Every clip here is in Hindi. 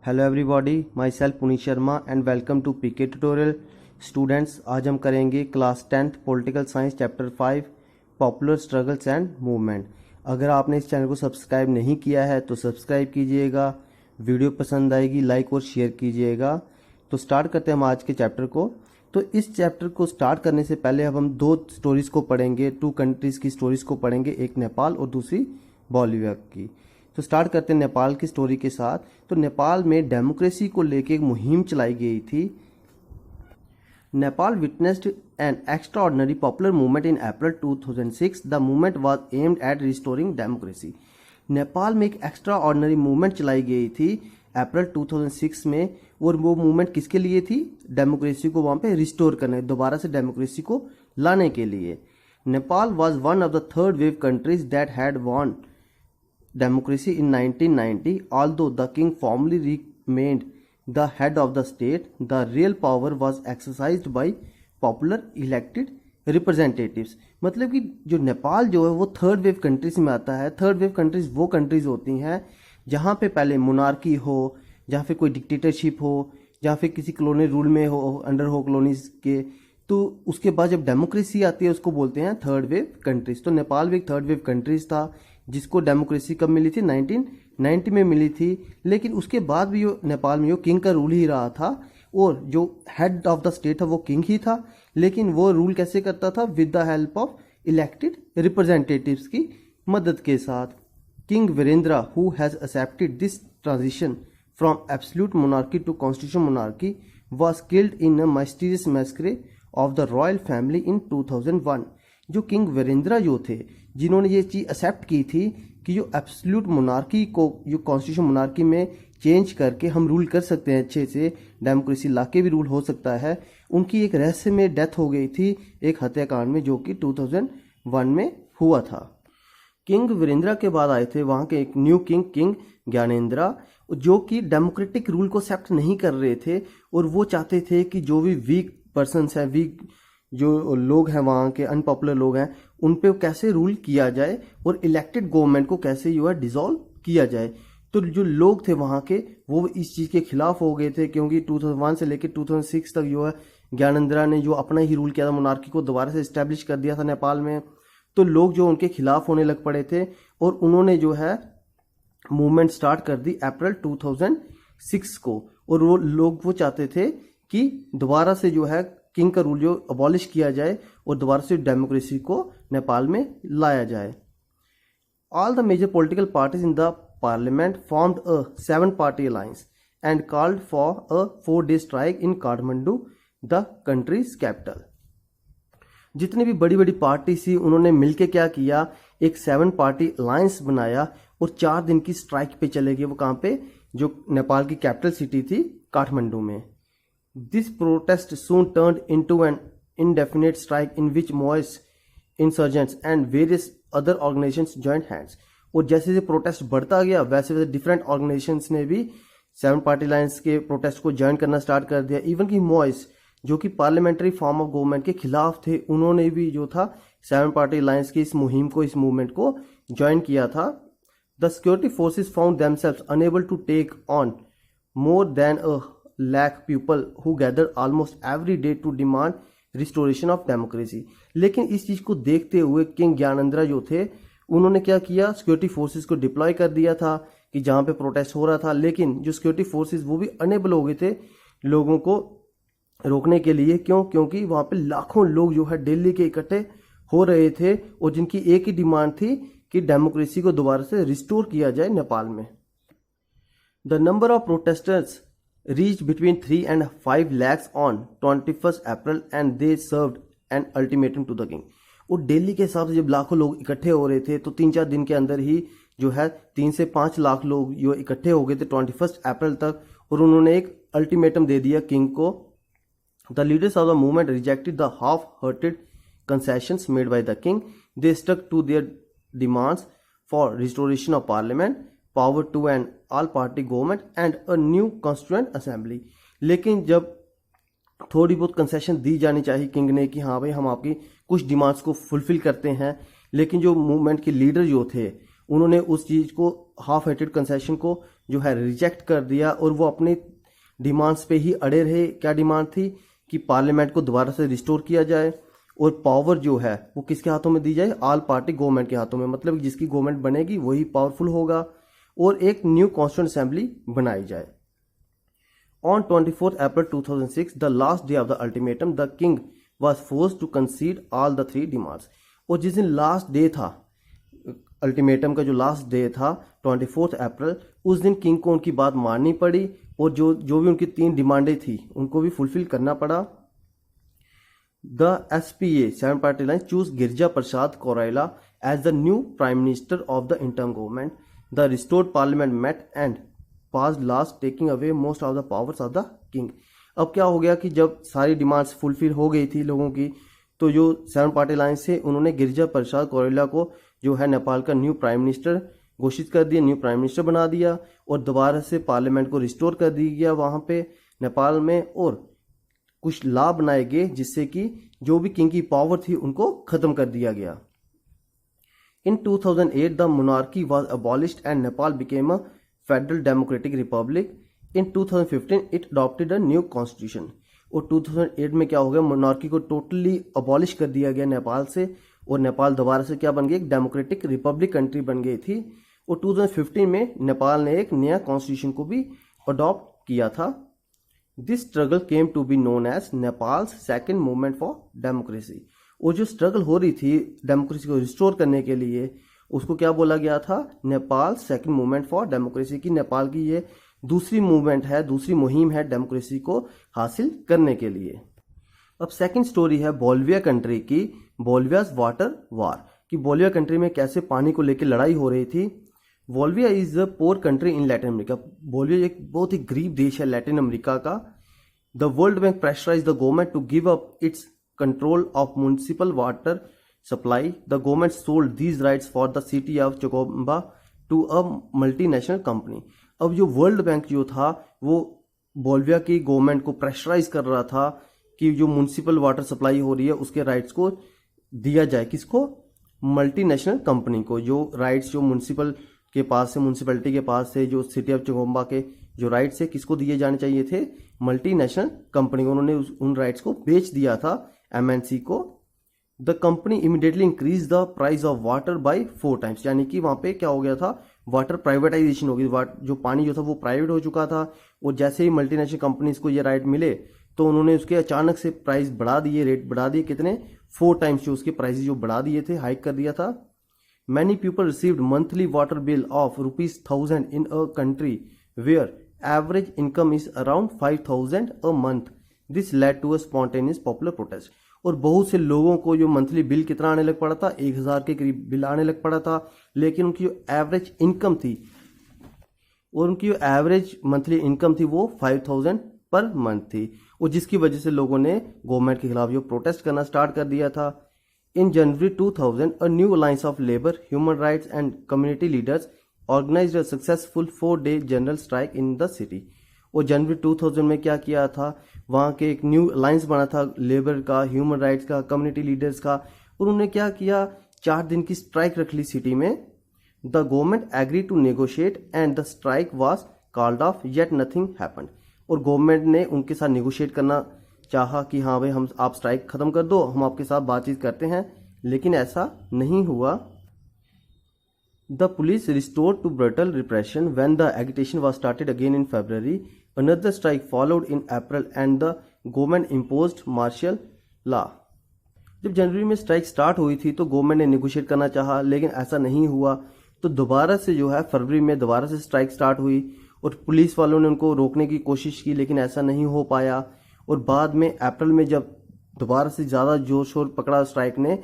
Hello everybody, myself Puneet Sharma and welcome to PK tutorial. Students, आज हम करेंगे class 10th political science chapter 5 popular struggles and movement. अगर आपने इस चैनल को सब्सक्राइब नहीं किया है तो सब्सक्राइब कीजिएगा। वीडियो पसंद आएगी लाइक और शेयर कीजिएगा। तो स्टार्ट करते हैं हम आज के चैप्टर को। तो इस चैप्टर को स्टार्ट करने से पहले अब हम दो स्टोरीज को पढ़ेंगे, टू कंट्रीज की स्टोरीज को पढ़ेंगे, एक नेपाल और दूसरी बॉलीवुड की। तो स्टार्ट करते हैं नेपाल की स्टोरी के साथ। तो नेपाल में डेमोक्रेसी को लेकर एक मुहिम चलाई गई थी। Nepal witnessed N extraordinary popular movement in April 2006। The movement was aimed at restoring democracy. Nepal में एक एक्स्ट्राऑर्डिनरी मूवमेंट चलाई गई थी अप्रैल 2006 में, और वो मूवमेंट किसके लिए थी? डेमोक्रेसी को वहां पे रिस्टोर करने, दोबारा से डेमोक्रेसी को लाने के लिए। Nepal was one of the third wave countries that had won democracy in 1990. Although the king formally remained the head of the state, the real power was exercised by popular elected representatives. मतलब कि जो नेपाल जो है वो थर्ड वेव कंट्रीज में आता है। थर्ड वेव कंट्रीज वो कंट्रीज होती हैं जहाँ पे पहले मोनार्की हो, जहाँ पे कोई डिक्टेटरशिप हो, जहाँ पे किसी कॉलोनी रूल में हो, अंडर हो कॉलोनीज के। तो उसके बाद जब डेमोक्रेसी आती है उसको बोलते हैं थर्ड वेव कंट्रीज। तो नेपाल भी एक थर्ड वेव कंट्रीज था जिसको डेमोक्रेसी कब मिली थी? 1990 में मिली थी। लेकिन उसके बाद भी नेपाल में किंग का रूल ही रहा था, और जो हेड ऑफ द स्टेट था वो किंग ही था। लेकिन वो रूल कैसे करता था? With the help of elected representatives की मदद के साथ। King Birendra, who has accepted this transition from absolute monarchy to constitution monarchy, was killed in a mysterious massacre of the royal family in 2001। जो किंग वीरेंद्र जो थे, जिन्होंने ये चीज एक्सेप्ट की थी कि जो एब्सोल्यूट मोनार्की को जो कॉन्स्टिट्यूशन मोनार्की में चेंज करके हम रूल कर सकते हैं, अच्छे से डेमोक्रेसी लाके भी रूल हो सकता है, उनकी एक रहस्य में डेथ हो गई थी एक हत्याकांड में, जो कि 2001 में हुआ था। किंग वीरेंद्र के बाद आए थे वहां के एक न्यू किंग, किंग ज्ञानेंद्र, जो कि डेमोक्रेटिक रूल को एक्सेप्ट नहीं कर रहे थे, और वो चाहते थे कि जो भी वीक पर्सन है, वीक जो लोग हैं वहाँ के, अनपॉपुलर लोग हैं, उन पे कैसे रूल किया जाए और इलेक्टेड गवर्नमेंट को कैसे जो है डिसॉल्व किया जाए। तो जो लोग थे वहाँ के वो इस चीज़ के खिलाफ हो गए थे, क्योंकि 2001 से लेकर 2006 तक जो है ज्ञानेंद्र ने जो अपना ही रूल किया था, मोनार्की को दोबारा से इस्टेब्लिश कर दिया था नेपाल में। तो लोग जो उनके खिलाफ होने लग पड़े थे, और उन्होंने जो है मूवमेंट स्टार्ट कर दी अप्रैल 2006 को। और वो लोग वो चाहते थे कि दोबारा से जो है किंग का रूल जो अबॉलिश किया जाए और दोबारा से डेमोक्रेसी को नेपाल में लाया जाए। All the major political parties in the parliament formed a 7-party alliance and called for a 4-day strike in Kathmandu, the country's capital. जितनी भी बड़ी बड़ी पार्टी थी उन्होंने मिलकर क्या किया? एक 7-party अलायंस बनाया और 4 दिन की स्ट्राइक पे चले गए। वो कहाँ पे? जो नेपाल की कैपिटल सिटी थी काठमांडू में। This protest soon turned into an indefinite strike in which Maoist insurgents and various other organizations joined hands. और जैसे जैसे प्रोटेस्ट बढ़ता गया वैसे वैसे डिफरेंट ऑर्गेनाइजेशंस ने भी 7-party अलायंस के प्रोटेस्ट को ज्वाइन करना स्टार्ट कर दिया। इवन कि मॉइस्ट, जो कि पार्लियामेंट्री फॉर्म ऑफ गवर्नमेंट के खिलाफ थे, उन्होंने भी जो था 7-party अलायंस की इस मुहिम को, इस मूवमेंट को ज्वाइन किया था। The security forces found themselves unable to take on more than a lakh people who gathered almost every day to demand restoration of democracy. लेकिन इस चीज को देखते हुए किंग ज्ञानेंद्र जो थे उन्होंने क्या किया? सिक्योरिटी फोर्सेस को डिप्लॉय कर दिया था कि जहां पे प्रोटेस्ट हो रहा था। लेकिन जो सिक्योरिटी फोर्सेस वो भी अनेबल हो गए थे लोगों को रोकने के लिए। क्यों? क्योंकि वहां पे लाखों लोग जो है दिल्ली के इकट्ठे हो रहे थे, और जिनकी एक ही डिमांड थी कि डेमोक्रेसी को दोबारा से रिस्टोर किया जाए नेपाल में। The number of protesters reached between 3 and 5 lakhs on 21st April and they served an ultimatum to the king. और दिल्ली के हिसाब से जब लाखों लोग इकट्ठे हो रहे थे तो 3-4 दिन के अंदर ही जो है 3 से 5 लाख लोग जो इकट्ठे हो गए थे 21 अप्रैल तक, और उन्होंने एक अल्टीमेटम दे दिया किंग को। The leaders of the movement rejected the half hearted concessions made by the king. They stuck to their demands for restoration of parliament, power to an all party government and a new constituent assembly. लेकिन जब थोड़ी बहुत कंसेशन दी जानी चाहिए किंग ने कि हाँ भाई हम आपकी कुछ डिमांड्स को फुलफिल करते हैं, लेकिन जो मूवमेंट के लीडर जो थे उन्होंने उस चीज को, हाफ हार्टेड कंसेशन को जो है रिजेक्ट कर दिया और वो अपनी डिमांड्स पे ही अड़े रहे। क्या डिमांड थी कि पार्लियामेंट को दोबारा से रिस्टोर किया जाए और पावर जो है वो किसके हाथों में दी जाए, ऑल पार्टी गवर्नमेंट के हाथों में, मतलब जिसकी गवर्नमेंट बनेगी वही पावरफुल होगा, और एक न्यू कॉन्स्टिट्यूंट असेंबली बनाई जाए। On 24th April 2006, the last day of the ultimatum, the king was forced to concede all the three demands. और जिस दिन लास्ट डे था, अल्टीमेटम का जो लास्ट डे था 24 अप्रैल, उस दिन किंग को उनकी बात माननी पड़ी और जो भी उनकी 3 डिमांडें थी उनको भी फुलफिल करना पड़ा। The SPA 7 party alliance choose Girija Prasad Koirala as the new prime minister of the interim government. The restored parliament met and passed laws taking away most of the powers of the king. अब क्या हो गया कि जब सारी डिमांड्स फुलफिल हो गई थी लोगों की, तो जो 7 पार्टी अलायंस से उन्होंने गिरिजा प्रसाद कोइराला को जो है नेपाल का न्यू प्राइम मिनिस्टर घोषित कर दिया, न्यू प्राइम मिनिस्टर बना दिया और दोबारा से पार्लियामेंट को रिस्टोर कर दिया गया वहां पे नेपाल में, और कुछ लॉ बनाए गए जिससे कि जो भी किंग की पावर थी उनको खत्म कर दिया गया। इन 2008 the monarchy was abolished and Nepal became a federal democratic Republic. In 2015 it adopted a new constitution. और 2008 में क्या हो गया, मोनार्की को टोटली अबॉलिश कर दिया गया नेपाल से, और नेपाल दोबारा से क्या बन गई, एक डेमोक्रेटिक रिपब्लिक कंट्री बन गई थी। और 2015 में नेपाल ने एक नया कॉन्स्टिट्यूशन को भी अडॉप्ट किया था। This struggle came to be known as Nepal's second movement for democracy. और जो स्ट्रगल हो रही थी डेमोक्रेसी को रिस्टोर करने के लिए, उसको क्या बोला गया था, Nepal second movement for democracy, की नेपाल की ये दूसरी मूवमेंट है, दूसरी मुहिम है डेमोक्रेसी को हासिल करने के लिए। अब सेकंड स्टोरी है बोल्विया कंट्री की, बोल्वियाज वाटर वार, कि बोल्विया कंट्री में कैसे पानी को लेकर लड़ाई हो रही थी। Bolivia is a poor country in Latin America. Bolivia एक बहुत ही गरीब देश है लैटिन अमेरिका का। The World Bank pressurise the government to give up its control of municipal water supply. The government sold these rights for the city of Cochabamba to a multinational company. अब जो वर्ल्ड बैंक जो था वो बोल्विया की गवर्नमेंट को प्रेशराइज कर रहा था कि जो म्युनिसिपल वाटर सप्लाई हो रही है उसके राइट्स को दिया जाए, किसको, मल्टीनेशनल कंपनी को। जो राइट्स जो म्युनिसिपल के पास से, म्युनिसिपैलिटी के पास से, जो सिटी ऑफ चकोम्बा के जो राइट्स है किसको दिए जाने चाहिए थे, मल्टीनेशनल कंपनी को। उन्होंने उन राइट्स को बेच दिया था एमएनसी को। The company immediately increase the price of water bye 4 times, यानी कि वहां पे क्या हो गया था, वाटर प्राइवेटाइजेशन हो गई। जो पानी जो था वो प्राइवेट हो चुका था, और जैसे ही मल्टीनेशनल कंपनीज को ये राइट मिले तो उन्होंने उसके अचानक से प्राइस बढ़ा दिए, रेट बढ़ा दिए, कितने, 4 टाइम्स जो उसके प्राइस जो बढ़ा दिए थे, हाइक कर दिया था। Many people received monthly water bill of ₹1000 in a country where average income is around 5000 a month. This led to a spontaneous popular protest. और बहुत से लोगों को जो मंथली बिल कितना आने लग पड़ा था, 1000 के करीब बिल आने लग पड़ा था, लेकिन उनकी जो एवरेज इनकम थी, और उनकी जो एवरेज मंथली इनकम थी वो 5000 पर मंथ थी, और जिसकी वजह से लोगों ने गवर्नमेंट के खिलाफ जो प्रोटेस्ट करना स्टार्ट कर दिया था। In January 2000 a new alliance of labour, human rights and community leaders organised a successful 4-day general strike in the city. और जनवरी 2000 में क्या किया था, वहां के एक न्यू अलायंस बना था लेबर का, ह्यूमन राइट्स का, कम्युनिटी लीडर्स का, और उन्होंने क्या किया, 4 दिन की स्ट्राइक रख ली सिटी में। The government agree to negotiate and the strike was called off, yet nothing happened. और गवर्नमेंट ने उनके साथ नेगोशिएट करना चाहा कि हाँ भाई हम आप स्ट्राइक खत्म कर दो, हम आपके साथ बातचीत करते हैं, लेकिन ऐसा नहीं हुआ। The police restored to brutal repression when the agitation was started again in February. Another strike followed in April and the government imposed martial law. जब जनवरी में स्ट्राइक स्टार्ट हुई थी तो गवर्नमेंट ने नेगोशिएट करना चाहा, लेकिन ऐसा नहीं हुआ। तो दोबारा से जो है फरवरी में दोबारा से स्ट्राइक स्टार्ट हुई और पुलिस वालों ने उनको रोकने की कोशिश की, लेकिन ऐसा नहीं हो पाया। और बाद में अप्रैल में जब दोबारा से ज़्यादा जोर शोर पकड़ा स्ट्राइक ने,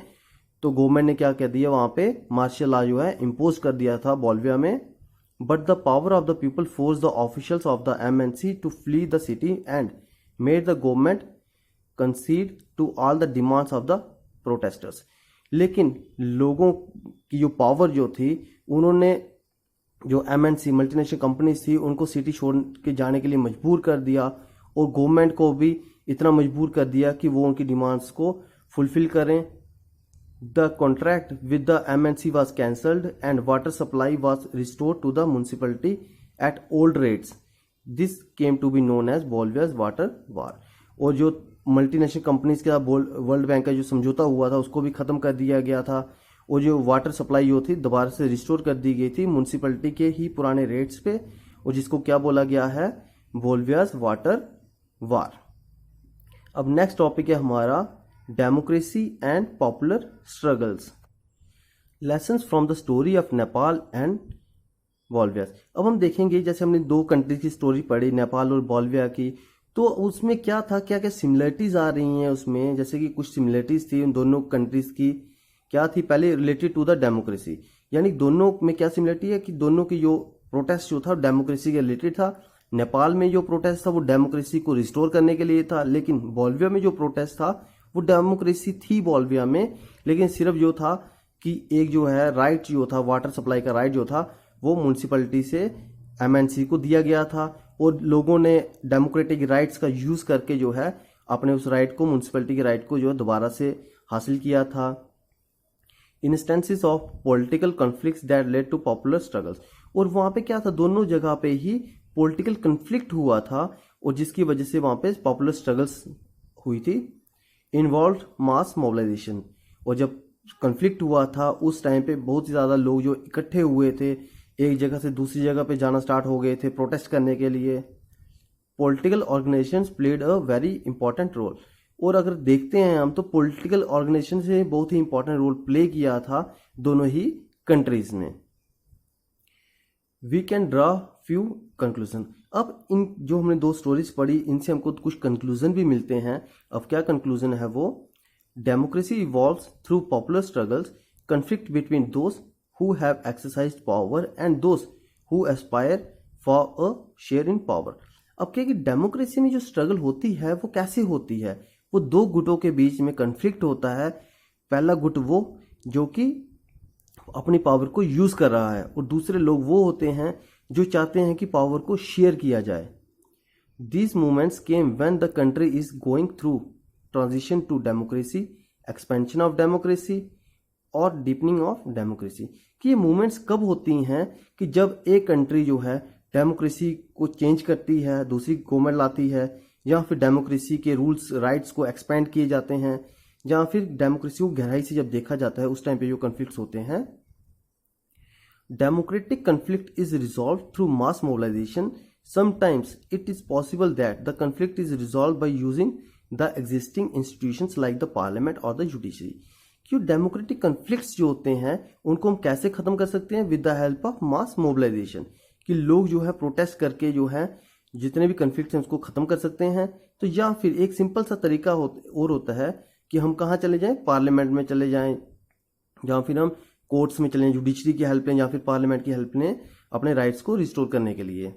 तो गवर्नमेंट ने क्या कह दिया, वहां पे मार्शल लॉ जो है इम्पोज कर दिया था बोल्विया में। But the power of the people force the officials of the MNC to flee the city and made the government concede to all the demands of the protesters. लेकिन लोगों की जो पावर जो थी, उन्होंने जो एमएनसी मल्टीनेशनल कंपनीज थी उनको सिटी छोड़ के जाने के लिए मजबूर कर दिया, और गवर्नमेंट को भी इतना मजबूर कर दिया कि वो उनकी डिमांड्स को फुलफिल करें। The contract with the MNC was cancelled and water supply was restored to the municipality at old rates. This came to be known as Bolivia water war. और जो मल्टीनेशनल कंपनीज के साथ वर्ल्ड बैंक का जो समझौता हुआ था उसको भी खत्म कर दिया गया था, और जो वाटर सप्लाई जो थी दोबारा से रिस्टोर कर दी गई थी म्यूनसिपैलिटी के ही पुराने रेट्स पे, और जिसको क्या बोला गया है, बोलिवियाज वाटर वार। अब नेक्स्ट टॉपिक है हमारा democracy and popular struggles, lessons from the story of Nepal and Bolivia. अब हम देखेंगे, जैसे हमने दो कंट्री की स्टोरी पढ़ी, नेपाल और बोलिविया की, तो उसमें क्या था, क्या क्या सिमिलरिटीज आ रही हैं उसमें। जैसे कि कुछ सिमिलरिटीज थी उन दोनों कंट्रीज की, क्या थी, पहले रिलेटेड टू द डेमोक्रेसी, यानी दोनों में क्या सिमिलरिटी है कि दोनों की जो प्रोटेस्ट जो था डेमोक्रेसी के रिलेटेड था। नेपाल में जो प्रोटेस्ट था वो डेमोक्रेसी को रिस्टोर करने के लिए था, लेकिन बोलिविया में जो प्रोटेस्ट था वो डेमोक्रेसी थी बोलिविया में, लेकिन सिर्फ जो था कि एक जो है राइट जो था, वाटर सप्लाई का राइट जो था वो म्यूनसिपैलिटी से एमएनसी को दिया गया था, और लोगों ने डेमोक्रेटिक राइट्स का यूज करके जो है अपने उस राइट को, म्यूनसिपैलिटी के राइट को जो है दोबारा से हासिल किया था। Instances of political conflicts that led to popular struggles, और वहां पे क्या था, दोनों जगह पे ही पॉलिटिकल कन्फ्लिक्ट हुआ था, और जिसकी वजह से वहां पे पॉपुलर स्ट्रगल्स हुई थी। इन्वॉल्व मास मोबिलाइजेशन, और जब कन्फ्लिक्ट हुआ था उस टाइम पे बहुत ही ज़्यादा लोग जो इकट्ठे हुए थे, एक जगह से दूसरी जगह पे जाना स्टार्ट हो गए थे प्रोटेस्ट करने के लिए। Political organisations played a very important role, और अगर देखते हैं हम तो पॉलिटिकल ऑर्गेनाइजेशन से बहुत ही इंपॉर्टेंट रोल प्ले किया था दोनों ही कंट्रीज ने। We can draw few conclusion. अब इन जो हमने दो स्टोरीज पढ़ी इनसे हमको कुछ कंक्लूजन भी मिलते हैं। अब क्या कंक्लूजन है वो, democracy evolves through popular struggles, conflict between those who have exercised power and those who aspire for a share in power। अब क्या कि डेमोक्रेसी में जो स्ट्रगल होती है वो कैसे होती है, वो दो गुटों के बीच में कन्फ्लिक्ट होता है। पहला गुट वो जो कि अपनी पावर को यूज कर रहा है, और दूसरे लोग वो होते हैं जो चाहते हैं कि पावर को शेयर किया जाए। These movements came when the country is going through transition to democracy, expansion of democracy और डीपनिंग ऑफ डेमोक्रेसी। कि ये मूवमेंट्स कब होती हैं कि जब एक कंट्री जो है डेमोक्रेसी को चेंज करती है, दूसरी गवर्नमेंट लाती है, या फिर डेमोक्रेसी के रूल्स राइट्स को एक्सपेंड किए जाते हैं, या फिर डेमोक्रेसी को गहराई से जब देखा जाता है उस टाइम पे जो कन्फ्लिक्ट्स होते हैं। Democratic conflict is resolve through mass mobilisation. Sometimes it is possible that the conflict is resolve by using the existing institutions like the parliament और द जुडिशरी। कि डेमोक्रेटिक कन्फ्लिक्ट्स जो होते हैं उनको हम कैसे खत्म कर सकते हैं, with the help of mass mobilisation. कि लोग जो है प्रोटेस्ट करके जो है जितने भी कन्फ्लिक्ट्स हैं उसको खत्म कर सकते हैं। तो या फिर एक सिंपल सा तरीका और होता है कि हम कहाँ चले जाएं, पार्लियामेंट में चले जाएं, या फिर हम कोर्ट्स में चले जाएं, जुडिशरी की हेल्प लें या फिर पार्लियामेंट की हेल्प लें अपने राइट्स को रिस्टोर करने के लिए।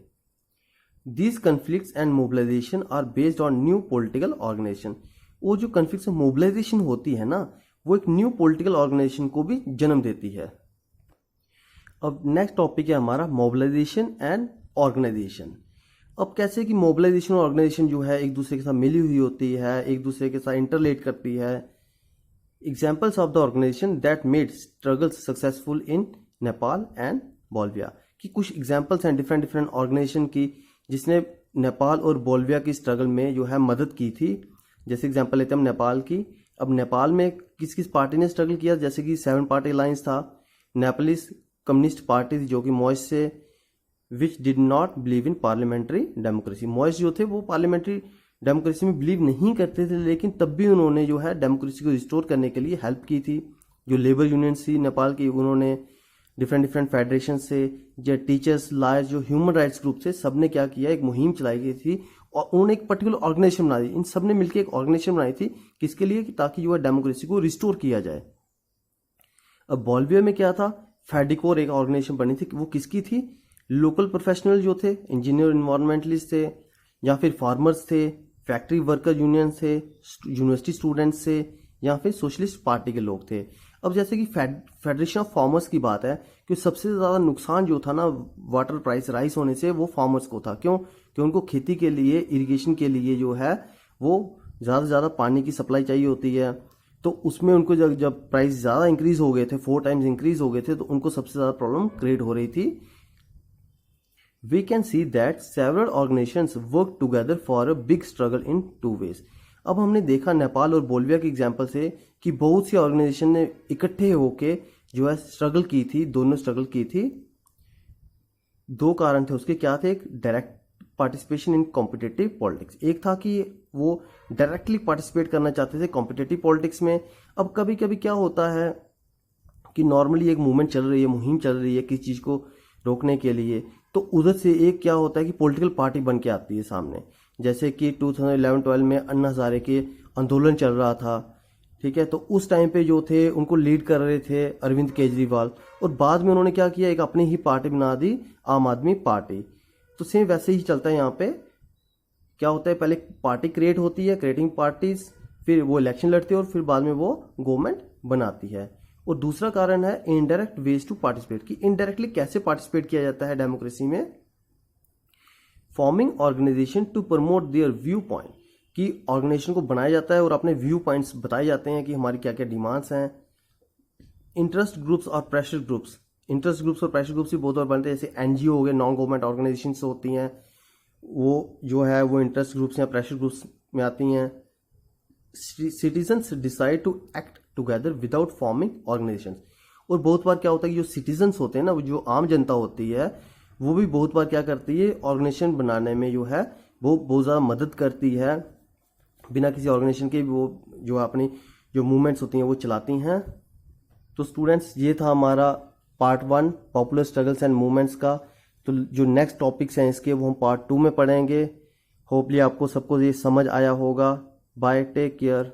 These conflicts and mobilisation are based on new political organisation. वो जो कन्फ्लिक्ट्स मोबिलाइजेशन होती है ना, वो एक न्यू पॉलिटिकल ऑर्गेनाइजेशन को भी जन्म देती है। अब नेक्स्ट टॉपिक है हमारा मोबिलाइजेशन एंड ऑर्गेनाइजेशन। अब कैसे कि मोबिलाइजेशन और ऑर्गेनाइजेशन जो है एक दूसरे के साथ मिली हुई होती है, एक दूसरे के साथ इंटरलेट करती है। Examples of the organisation that made struggles successful in Nepal and Bolivia. कि कुछ एग्जाम्पल्स हैं डिफरेंट डिफरेंट ऑर्गेनाइजेशन की जिसने नेपाल और बोलिविया की स्ट्रगल में जो है मदद की थी। जैसे एग्जाम्पल लेते हैं हम नेपाल की। अब नेपाल में किस किस पार्टी ने स्ट्रगल किया, जैसे कि 7 पार्टी अलायंस था, नेपालीस कम्युनिस्ट पार्टी जो कि मॉइस से, which did not believe in parliamentary democracy. Maoists जो थे वो पार्लियामेंट्री डेमोक्रेसी में बिलीव नहीं करते थे, लेकिन तब भी उन्होंने जो है डेमोक्रेसी को रिस्टोर करने के लिए हेल्प की थी। जो लेबर यूनियन थी नेपाल की, उन्होंने डिफरेंट डिफरेंट फेडरेशन से, जो टीचर्स, लॉयर्स, जो ह्यूमन राइट्स ग्रुप से, सबने क्या किया, एक मुहिम चलाई गई थी और उन्होंने एक पर्टिकुलर ऑर्गेनाइजेशन बनाई। इन सब ने मिलकर एक ऑर्गेनाइजेशन बनाई थी, किसके लिए, कि ताकि जो है डेमोक्रेसी को रिस्टोर किया जाए। अब बोलिविया में क्या था, फेडिकोर एक ऑर्गेनाइजेशन बनी थी। वो किसकी थी, लोकल प्रोफेशनल जो थे, इंजीनियर, इन्वायरमेंटलिस्ट थे, या फिर फार्मर्स थे, फैक्ट्री वर्कर यूनियन थे, यूनिवर्सिटी स्टूडेंट्स थे, या फिर सोशलिस्ट पार्टी के लोग थे। अब जैसे कि फेडरेशन ऑफ फार्मर्स की बात है कि सबसे ज़्यादा नुकसान जो था ना वाटर प्राइस राइस होने से, वो फार्मर्स को था। क्यों, कि उनको खेती के लिए, इरिगेशन के लिए जो है वो ज़्यादा से ज़्यादा पानी की सप्लाई चाहिए होती है। तो उसमें उनको जब प्राइस ज़्यादा इंक्रीज हो गए थे, 4 टाइम्स इंक्रीज हो गए थे, तो उनको सबसे ज़्यादा प्रॉब्लम क्रिएट हो रही थी। we can see that several organizations work together for a big struggle in two ways. अब हमने देखा नेपाल और बोलिविया के एग्जाम्पल से कि बहुत सी ऑर्गेनाइजेशन ने इकट्ठे होके जो है स्ट्रगल की थी, दोनों स्ट्रगल की थी। दो कारण थे उसके, क्या थे? एक direct participation in competitive politics, एक था कि वो डायरेक्टली पार्टिसिपेट करना चाहते थे कॉम्पिटिटिव पॉलिटिक्स में। अब कभी कभी क्या होता है कि नॉर्मली एक मूवमेंट चल रही है, मुहिम चल रही है किसी चीज़ को रोकने के लिए, तो उधर से एक क्या होता है कि पॉलिटिकल पार्टी बन के आती है सामने। जैसे कि 2011-12 में अन्ना हजारे के आंदोलन चल रहा था, ठीक है, तो उस टाइम पे जो थे उनको लीड कर रहे थे अरविंद केजरीवाल, और बाद में उन्होंने क्या किया, एक अपनी ही पार्टी बना दी, आम आदमी पार्टी। तो सेम वैसे ही चलता है यहाँ पे। क्या होता है, पहले पार्टी क्रिएट होती है, क्रिएटिंग पार्टीज, फिर वो इलेक्शन लड़ती है और फिर बाद में वो गवर्नमेंट बनाती है। और दूसरा कारण है इनडायरेक्ट वेज टू पार्टिसिपेट, कि इनडायरेक्टली कैसे पार्टिसिपेट किया जाता है डेमोक्रेसी में। Forming organisation to promote their view point, कि ऑर्गेनाइजेशन को बनाया जाता है और अपने व्यू पॉइंट्स बताए जाते हैं कि हमारी क्या क्या डिमांड्स हैं। इंटरेस्ट ग्रुप्स और प्रेशर ग्रुप्स, इंटरेस्ट ग्रुप्स और प्रेशर ग्रुप्स भी बहुत बार बनते हैं, जैसे एनजीओ हो गए, नॉन गवर्नमेंट ऑर्गेनाइजेशन होती हैं, वो जो है वो इंटरेस्ट ग्रुप्स या प्रेशर ग्रुप्स में आती हैं। Citizens decide to act together without forming organisation, और बहुत बार क्या होता है कि जो सिटीजन्स होते हैं ना, वो जो आम जनता होती है, वो भी बहुत बार क्या करती है, ऑर्गेनाइजेशन बनाने में जो है वो बहुत ज़्यादा मदद करती है। बिना किसी ऑर्गेनाइजेशन के वो जो अपनी जो मूवमेंट्स होती हैं वो चलाती हैं। तो स्टूडेंट्स, ये था हमारा part 1 popular struggles and movements का। तो जो नेक्स्ट टॉपिक्स हैं इसके वो हम पार्ट 2 में पढ़ेंगे। होपली आपको सबको ये समझ आया होगा। Bye, take care.